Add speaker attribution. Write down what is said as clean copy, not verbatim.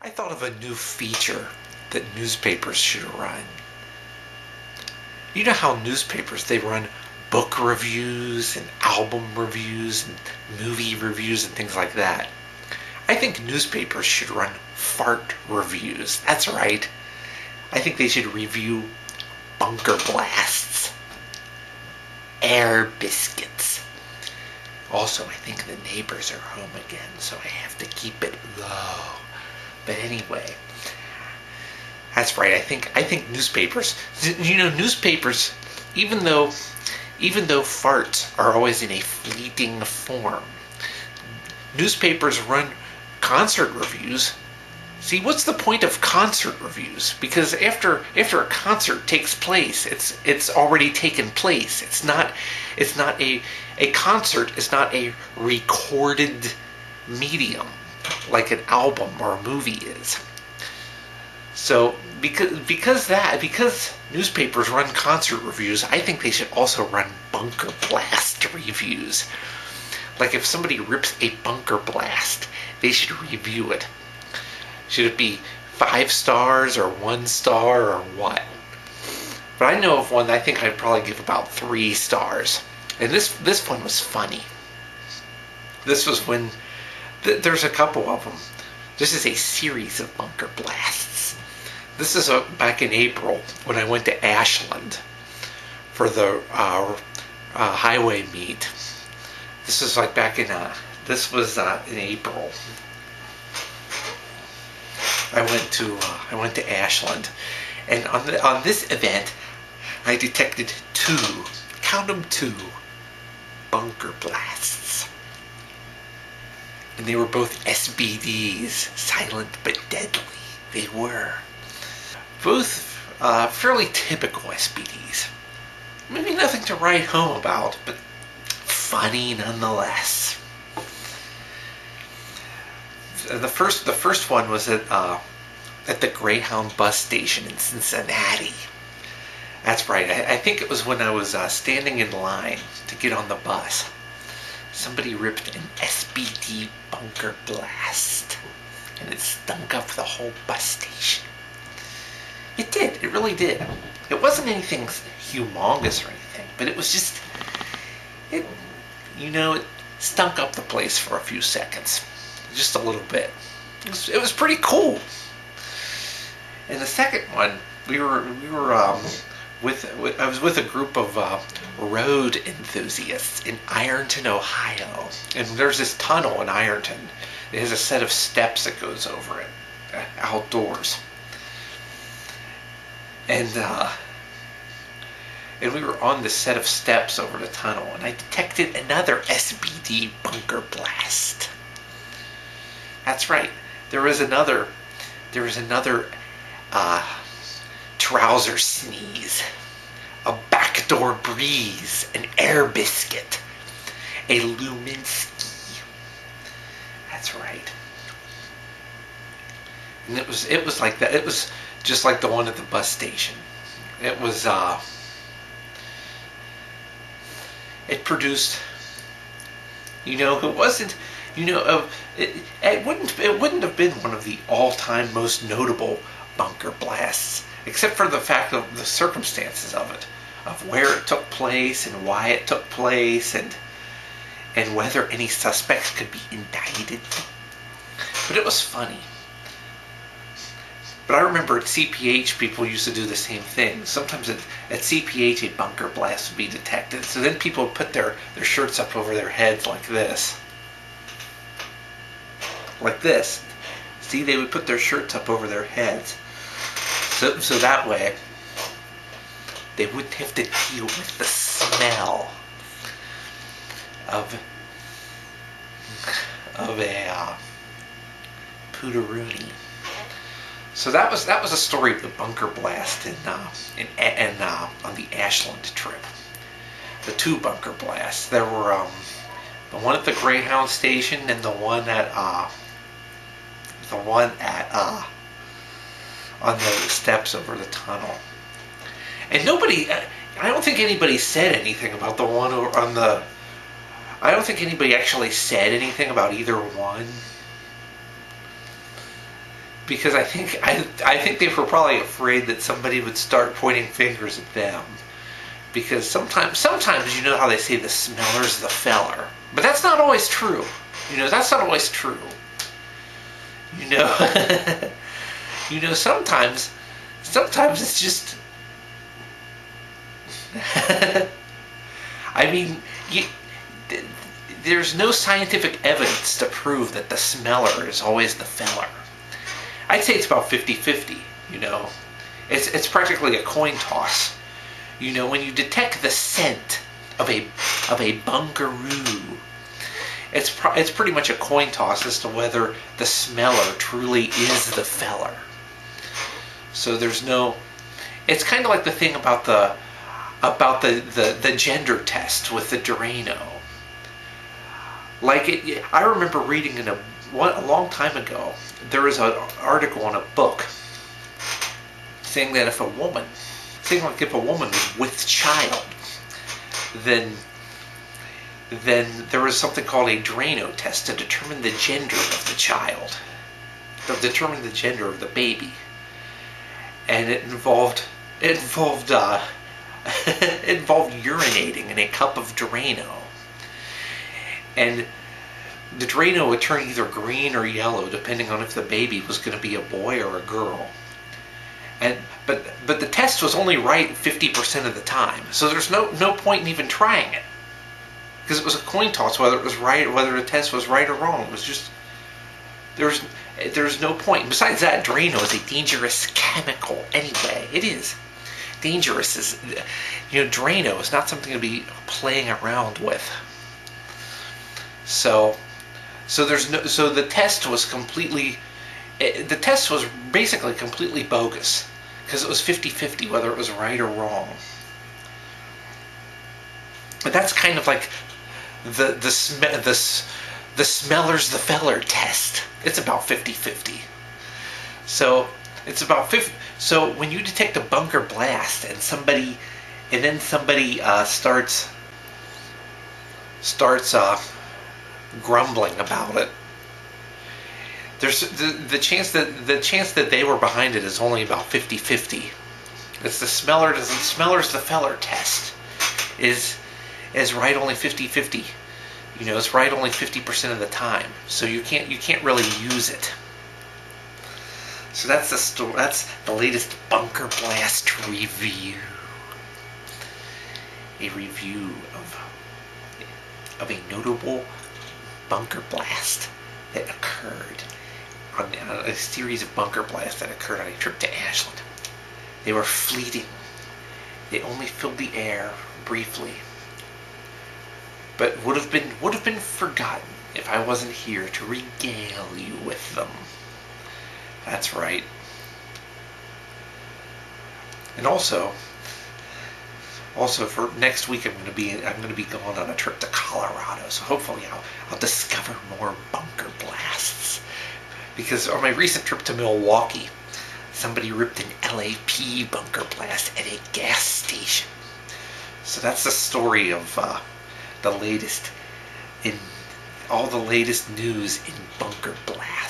Speaker 1: I thought of a new feature that newspapers should run. You know how newspapers, they run book reviews and album reviews and movie reviews and things like that. I think newspapers should run fart reviews. That's right. I think they should review bunker blasts, air biscuits. Also, I think the neighbors are home again, so I have to keep it low. But anyway, that's right. I think newspapers. Newspapers, even though farts are always in a fleeting form, newspapers run concert reviews. See, what's the point of concert reviews? Because after a concert takes place, it's already taken place. It's not a concert is not a recorded medium like an album or a movie is. So because newspapers run concert reviews, I think they should also run bunker blast reviews. Like if somebody rips a bunker blast, they should review it. Should it be 5 stars or 1 star or what? But I know of one that I think I'd probably give about 3 stars. And this one was funny. This was when there's a couple of them. This is a series of bunker blasts. This is back in April when I went to Ashland for the highway meet. This was like back in in April. I went to Ashland, and on this event, I detected 2 bunker blasts, and they were both SBDs, silent but deadly. They were both fairly typical SBDs. Maybe nothing to write home about, but funny nonetheless. The first one was at the Greyhound bus station in Cincinnati. That's right. I think it was when I was standing in line to get on the bus. Somebody ripped an SBD bunker blast, and it stunk up the whole bus station. It did. It really did. It wasn't anything humongous or anything, but it was just it stunk up the place for a few seconds. Just a little bit. It was pretty cool. And the second one, I was with a group of road enthusiasts in Ironton, Ohio, and there's this tunnel in Ironton. It has a set of steps that goes over it, outdoors. And we were on this set of steps over the tunnel, and I detected another SBD bunker blast. That's right. There was another trouser sneeze, a backdoor breeze, an air biscuit, a Luminski. That's right. And it was like that. It was just like the one at the bus station. It was it produced. It wasn't. It wouldn't have been one of the all-time most notable bunker blasts, except for the fact of the circumstances of it, of where it took place and why it took place, and whether any suspects could be indicted. But it was funny. But I remember at CPH, people used to do the same thing. Sometimes at CPH, a bunker blast would be detected. So then people would put their shirts up over their heads like this. Like this. See, they would put their shirts up over their heads. So that way, they wouldn't have to deal with the smell of a pooteroonie. So that was a story of the bunker blast on the Ashland trip. The 2 bunker blasts. There were the one at the Greyhound station and the one at on the steps over the tunnel. And I don't think anybody said anything about the one on the. I don't think anybody actually said anything about either one. because I think they were probably afraid that somebody would start pointing fingers at them. Because sometimes you know how they say the smeller's the feller, but that's not always true. That's not always true. You know, sometimes it's just. I mean, there's no scientific evidence to prove that the smeller is always the feller. I'd say it's about 50-50, It's practically a coin toss. When you detect the scent of a bungaroo, it's pretty much a coin toss as to whether the smeller truly is the feller. So there's no. It's kind of like the thing about the gender test with the Drano. I remember reading a long time ago, there was an article in a book saying that if a woman was with child, then there was something called a Drano test to determine the gender of the child, to determine the gender of the baby, and it involved urinating in a cup of Drano. And the Drano would turn either green or yellow depending on if the baby was going to be a boy or a girl. But the test was only right 50% of the time, so there's no point in even trying it, because it was a coin toss whether it was right, whether the test was right or wrong. It was just there's no point. Besides that, Drano is a dangerous chemical anyway. It is dangerous. Drano is not something to be playing around with. So the test was basically completely bogus, because it was 50-50 whether it was right or wrong. But that's kind of like the smeller's the feller test. It's about 50-50. So it's about 50. So when you detect a bunker blast and then somebody starts grumbling about it, there's the chance that they were behind it is only about 50-50. It's the smeller's the feller test is right only 50-50. It's right only 50% of the time. So you can't really use it. So that's the story. That's the latest bunker blast review. A review of a notable bunker blast that occurred on a series of bunker blasts that occurred on a trip to Ashland. They were fleeting. They only filled the air briefly, but would have been forgotten if I wasn't here to regale you with them. That's right. And also for next week, I'm going to be going on a trip to Colorado. So hopefully I'll discover more bunker blasts. Because on my recent trip to Milwaukee, somebody ripped an LAP bunker blast at a gas station. So that's the story of the latest news in bunker blast.